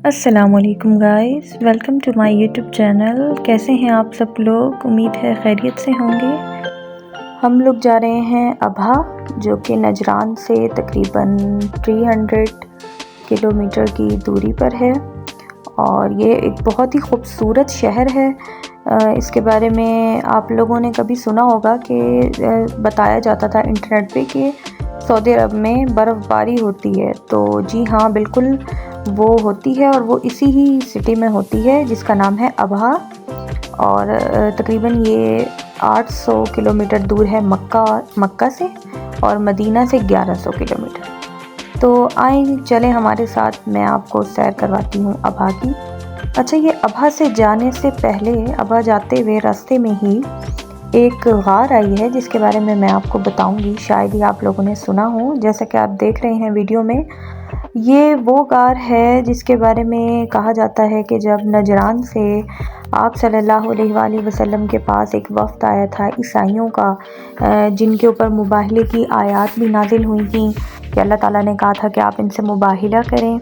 अस्सलामुअलैकुम guys, welcome to my YouTube channel. कैसे हैं आप सब लोग? उम्मीद है खैरियत से होंगे। हम लोग जा रहे हैं अबहा, जो कि नजरान से तकरीबन 300 किलोमीटर की दूरी पर है और ये एक बहुत ही खूबसूरत शहर है। इसके बारे में आप लोगों ने कभी सुना होगा कि बताया जाता था इंटरनेट पे कि सऊदी अरब में बर्फ़बारी होती है। तो जी हाँ, बिल्कुल वो होती है और वो इसी ही सिटी में होती है जिसका नाम है अबहा। और तकरीबन ये 800 किलोमीटर दूर है मक्का से और मदीना से 1100 किलोमीटर। तो आइए चलें हमारे साथ, मैं आपको सैर करवाती हूँ अबहा की। अच्छा, ये अबहा से जाने से पहले अबहा जाते हुए रास्ते में ही एक गार आई है जिसके बारे में मैं आपको बताऊंगी। शायद ही आप लोगों ने सुना हो। जैसा कि आप देख रहे हैं वीडियो में, ये वो गार है जिसके बारे में कहा जाता है कि जब नजरान से आप सल्लल्लाहु अलैहि वसल्लम के पास एक वफ़्द आया था ईसाइयों का, जिनके ऊपर मुबाहले की आयत भी नाजिल हुई थी कि अल्लाह ताला ने कहा था कि आप इनसे मुबाहिला करें।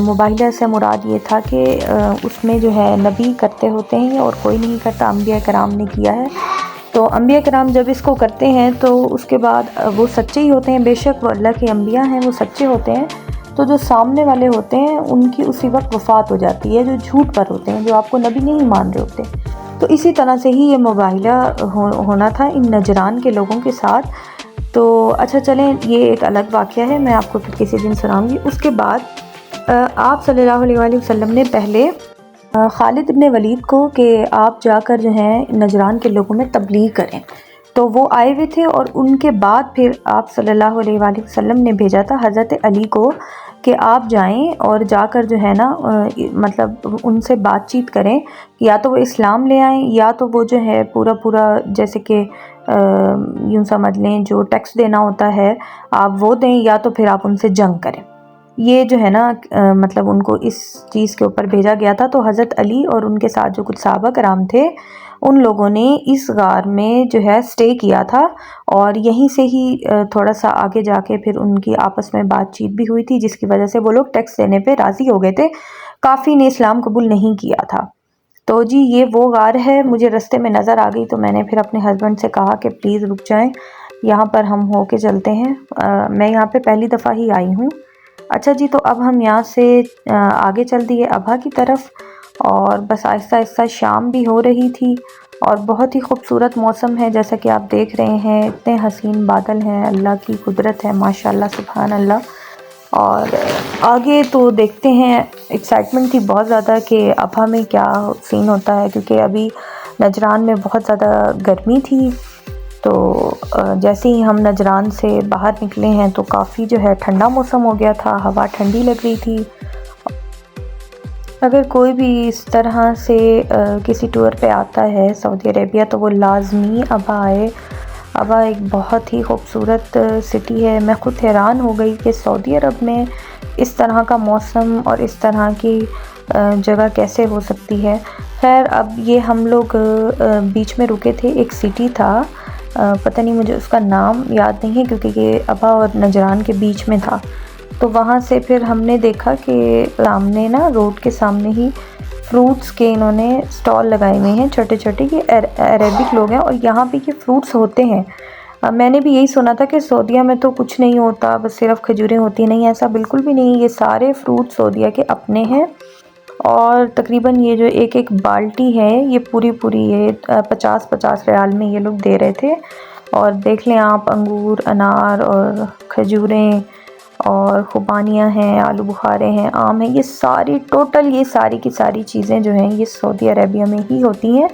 मुबाहिला से मुराद ये था कि उसमें जो है नबी करते होते हैं और कोई नहीं करता, अंबिया कराम ने किया है। तो अंबिया कराम जब इसको करते हैं तो उसके बाद वो सच्चे ही होते हैं, बेशक वो अल्लाह के अंबिया हैं, वो सच्चे होते हैं। तो जो सामने वाले होते हैं उनकी उसी वक्त वफ़ात हो जाती है, जो झूठ पर होते हैं, जो आपको नबी नहीं मान रहे होते। तो इसी तरह से ही ये मुबाहिला होना था इन नजरान के लोगों के साथ। तो अच्छा चलें, ये एक अलग वाक़या है, मैं आपको फिर किसी दिन सुनाऊंगी। उसके बाद आप सल्लल्लाहु अलैहि वसल्लम ने पहले खालिद इब्न वलीद को कि आप जाकर जो है नजरान के लोगों में तबलीग करें। तो वो आए हुए थे और उनके बाद फिर आप सल्लल्लाहु अलैहि वसल्लम ने भेजा था हज़रत अली को कि आप जाएं और जाकर जो है ना मतलब उनसे बातचीत करें, या तो वो इस्लाम ले आएं या तो वो जो है पूरा जैसे कि यूँ समझ लें जो टैक्स देना होता है आप वो दें, या तो फिर आप उनसे जंग करें। ये जो है ना मतलब उनको इस चीज़ के ऊपर भेजा गया था। तो हज़रत अली और उनके साथ जो कुछ सहाबा कराम थे, उन लोगों ने इस गार में जो है स्टे किया था और यहीं से ही थोड़ा सा आगे जाके फिर उनकी आपस में बातचीत भी हुई थी, जिसकी वजह से वो लोग टैक्स देने पे राज़ी हो गए थे। काफ़ी ने इस्लाम कबूल नहीं किया था। तो जी ये वो गार है, मुझे रास्ते में नज़र आ गई तो मैंने फिर अपने हस्बैंड से कहा कि प्लीज़ रुक जाएं, यहाँ पर हम हो के चलते हैं। मैं यहाँ पे पहली दफ़ा ही आई हूँ। अच्छा जी, तो अब हम यहाँ से आगे चल दिए अबहा की तरफ और बस आहिस्ता आहिस्ता शाम भी हो रही थी और बहुत ही खूबसूरत मौसम है। जैसा कि आप देख रहे हैं, इतने हसीन बादल हैं, अल्लाह की कुदरत है, माशाल्लाह सुभान अल्लाह। और आगे तो देखते हैं, एक्साइटमेंट थी बहुत ज़्यादा कि अबहा में क्या सीन होता है, क्योंकि अभी नजरान में बहुत ज़्यादा गर्मी थी। तो जैसे ही हम नजरान से बाहर निकले हैं तो काफ़ी जो है ठंडा मौसम हो गया था, हवा ठंडी लग रही थी। अगर कोई भी इस तरह से किसी टूर पे आता है सऊदी अरेबिया तो वो लाजमी अबहा आए। अबहा एक बहुत ही खूबसूरत सिटी है। मैं ख़ुद हैरान हो गई कि सऊदी अरब में इस तरह का मौसम और इस तरह की जगह कैसे हो सकती है। खैर, अब ये हम लोग बीच में रुके थे, एक सिटी था, पता नहीं मुझे उसका नाम याद नहीं है क्योंकि ये अबहा और नजरान के बीच में था। तो वहाँ से फिर हमने देखा कि सामने ना रोड के सामने ही फ्रूट्स के इन्होंने स्टॉल लगाए हुए हैं छोटे छोटे। ये अरेबिक लोग हैं और यहाँ पे ये फ्रूट्स होते हैं। मैंने भी यही सुना था कि सऊदीया में तो कुछ नहीं होता, बस सिर्फ खजूरें होती। नहीं, ऐसा बिल्कुल भी नहीं। ये सारे फ्रूट सऊदीया के अपने हैं और तकरीबन ये जो एक एक बाल्टी है ये पूरी ये 50-50 रियाल में ये लोग दे रहे थे। और देख लें आप, अंगूर, अनार और खजूरें और खुबानियाँ हैं, आलू बुखारे हैं, आम हैं, ये सारी टोटल ये सारी की सारी चीज़ें जो हैं ये सऊदी अरेबिया में ही होती हैं।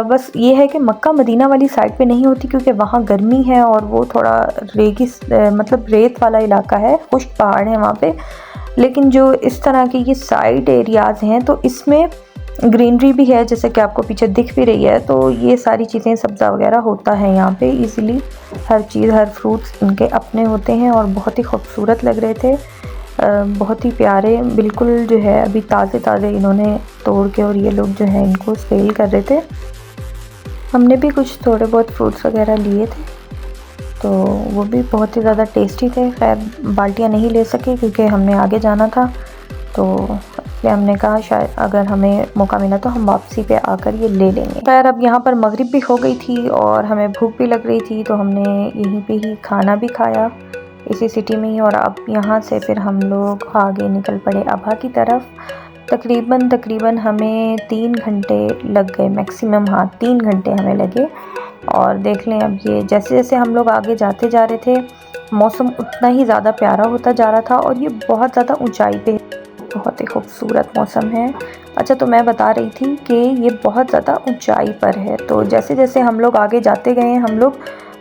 बस ये है कि मक्का मदीना वाली साइड पे नहीं होती क्योंकि वहाँ गर्मी है और वो थोड़ा मतलब रेत वाला इलाका है, खुश्क पहाड़ है वहाँ पे। लेकिन जो इस तरह के ये साइड एरियाज़ हैं तो इसमें ग्रीनरी भी है, जैसे कि आपको पीछे दिख भी रही है। तो ये सारी चीज़ें, सब्ज़ा वगैरह होता है यहाँ पे इजीली। हर चीज़, हर फ्रूट्स इनके अपने होते हैं और बहुत ही खूबसूरत लग रहे थे, बहुत ही प्यारे बिल्कुल जो है। अभी ताज़े इन्होंने तोड़ के और ये लोग जो है इनको सेल कर रहे थे। हमने भी कुछ थोड़े बहुत फ्रूट्स वगैरह लिए थे तो वो भी बहुत ही ज़्यादा टेस्टी थे। खैर बाल्टियाँ नहीं ले सके क्योंकि हमने आगे जाना था। तो इसलिए हमने कहा शायद अगर हमें मौका मिला तो हम वापसी पे आकर ये ले लेंगे। खैर अब यहाँ पर मगरिब भी हो गई थी और हमें भूख भी लग रही थी, तो हमने यहीं पे ही खाना भी खाया इसी सिटी में ही। और अब यहाँ से फिर हम लोग आगे निकल पड़े अभा की तरफ। तकरीबन हमें 3 घंटे लग गए मैक्सिमम, हाँ 3 घंटे हमें लगे। और देख लें अब ये जैसे जैसे हम लोग आगे जाते जा रहे थे मौसम उतना ही ज़्यादा प्यारा होता जा रहा था, और ये बहुत ज़्यादा ऊंचाई पे, बहुत ही खूबसूरत मौसम है। अच्छा, तो मैं बता रही थी कि ये बहुत ज़्यादा ऊंचाई पर है, तो जैसे जैसे हम लोग आगे जाते गए हम लोग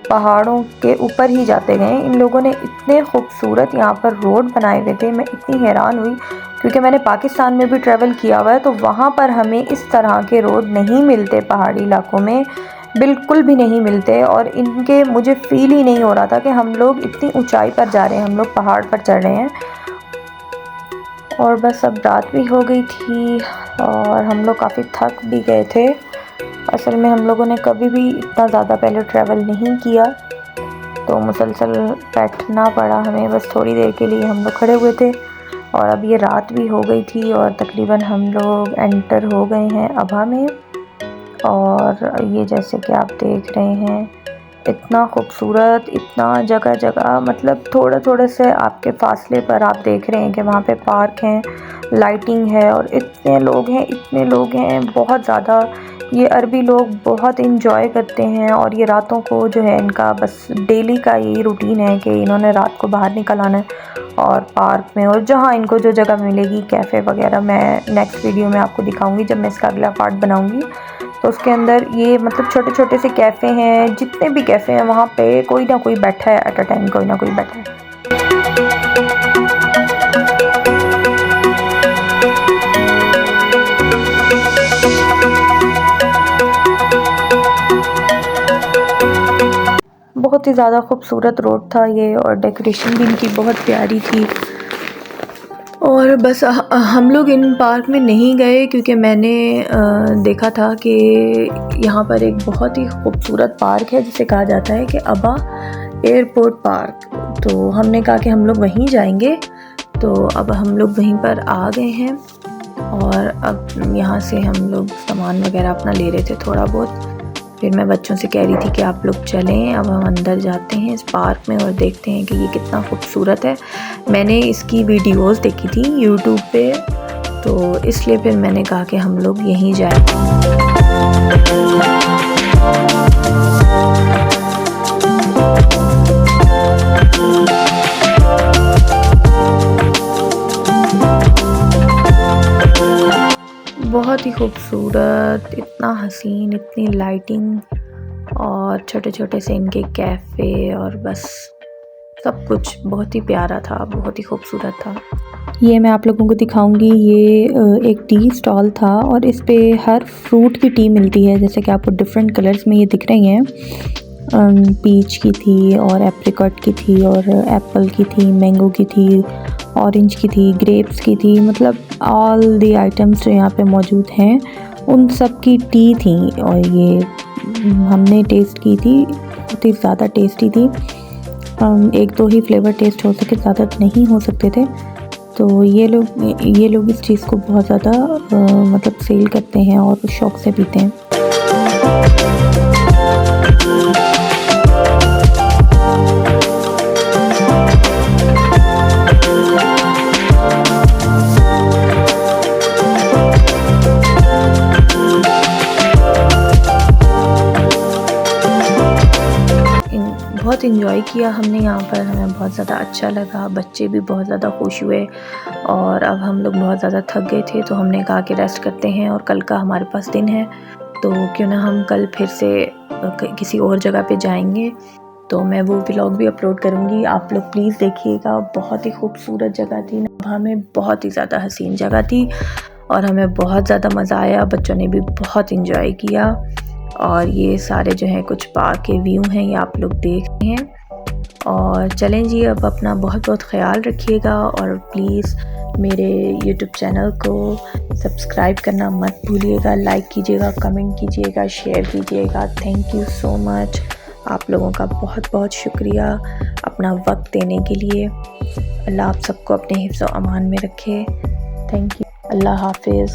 पहाड़ों के ऊपर ही जाते गए। इन लोगों ने इतने खूबसूरत यहाँ पर रोड बनाए हुए थे, मैं इतनी हैरान हुई क्योंकि मैंने पाकिस्तान में भी ट्रैवल किया हुआ है, तो वहाँ पर हमें इस तरह के रोड नहीं मिलते, पहाड़ी इलाकों में बिल्कुल भी नहीं मिलते। और इनके मुझे फ़ील ही नहीं हो रहा था कि हम लोग इतनी ऊंचाई पर जा रहे हैं, हम लोग पहाड़ पर चढ़ रहे हैं। और बस अब रात भी हो गई थी और हम लोग काफ़ी थक भी गए थे। असल में हम लोगों ने कभी भी इतना ज़्यादा पहले ट्रैवल नहीं किया, तो मुसलसल बैठना पड़ा हमें, बस थोड़ी देर के लिए हम लोग खड़े हुए थे। और अब ये रात भी हो गई थी और तकरीबन हम लोग एंटर हो गए हैं अभा में। और ये जैसे कि आप देख रहे हैं इतना खूबसूरत, इतना जगह जगह, मतलब थोड़ा थोड़े से आपके फासले पर आप देख रहे हैं कि वहाँ पे पार्क हैं, लाइटिंग है, और इतने लोग हैं बहुत ज़्यादा। ये अरबी लोग बहुत इंजॉय करते हैं, और ये रातों को जो है इनका बस डेली का यही रूटीन है कि इन्होंने रात को बाहर निकल आना है और पार्क में, और जहाँ इनको जो जगह मिलेगी कैफ़े वगैरह, मैं नेक्स्ट वीडियो में आपको दिखाऊंगी जब मैं इसका अगला पार्ट बनाऊंगी। तो उसके अंदर ये मतलब छोटे छोटे से कैफ़े हैं, जितने भी कैफ़े हैं वहाँ पे कोई ना कोई बैठा है, एट अ टाइम कोई ना कोई बैठा है। बहुत ही ज़्यादा खूबसूरत रोड था ये, और डेकोरेशन भी इनकी बहुत प्यारी थी। और बस हम लोग इन पार्क में नहीं गए क्योंकि मैंने देखा था कि यहाँ पर एक बहुत ही खूबसूरत पार्क है जिसे कहा जाता है कि अबा एयरपोर्ट पार्क। तो हमने कहा कि हम लोग वहीं जाएंगे, तो अब हम लोग वहीं पर आ गए हैं। और अब यहाँ से हम लोग सामान वगैरह अपना ले रहे थे थोड़ा बहुत। फिर मैं बच्चों से कह रही थी कि आप लोग चलें, अब हम अंदर जाते हैं इस पार्क में और देखते हैं कि ये कितना खूबसूरत है। मैंने इसकी वीडियोस देखी थी यूट्यूब पे, तो इसलिए फिर मैंने कहा कि हम लोग यहीं जाएं। बहुत ही खूबसूरत, इतना हसीन, इतनी लाइटिंग और छोटे छोटे से इनके कैफ़े, और बस सब कुछ बहुत ही प्यारा था, बहुत ही खूबसूरत था। ये मैं आप लोगों को दिखाऊंगी। ये एक टी स्टॉल था और इस पे हर फ्रूट की टी मिलती है, जैसे कि आपको डिफरेंट कलर्स में ये दिख रही हैं। पीच की थी और एप्रिकॉट की थी और एप्पल की थी, मैंगो की थी, ऑरेंज की थी, ग्रेप्स की थी, मतलब ऑल दी आइटम्स जो यहाँ पे मौजूद हैं उन सब की टी थी। और ये हमने टेस्ट की थी, बहुत ही ज़्यादा टेस्टी थी। एक दो ही फ्लेवर टेस्ट हो सके, ज़्यादा नहीं हो सकते थे। तो ये लोग इस चीज़ को बहुत ज़्यादा मतलब सेल करते हैं और शौक़ से पीते हैं। बहुत इन्जॉय किया हमने यहाँ पर, हमें बहुत ज़्यादा अच्छा लगा, बच्चे भी बहुत ज़्यादा खुश हुए। और अब हम लोग बहुत ज़्यादा थक गए थे, तो हमने कहा कि रेस्ट करते हैं, और कल का हमारे पास दिन है, तो क्यों ना हम कल फिर से किसी और जगह पे जाएंगे। तो मैं वो व्लॉग भी अपलोड करूँगी, आप लोग प्लीज़ देखिएगा। बहुत ही खूबसूरत जगह थी, नभा में बहुत ही ज़्यादा हसीन जगह थी और हमें बहुत ज़्यादा मज़ा आया, बच्चों ने भी बहुत इन्जॉय किया। और ये सारे जो हैं कुछ पार्क के व्यू हैं, ये आप लोग देख रहे हैं। और चलें जी, अब अपना बहुत बहुत ख्याल रखिएगा, और प्लीज़ मेरे YouTube चैनल को सब्सक्राइब करना मत भूलिएगा, लाइक कीजिएगा, कमेंट कीजिएगा, शेयर कीजिएगा। थैंक यू सो मच, आप लोगों का बहुत बहुत शुक्रिया अपना वक्त देने के लिए। अल्लाह आप सबको अपने हिफ्ज़ व अमान में रखे। Thank you. अल्लाह हाफिज़।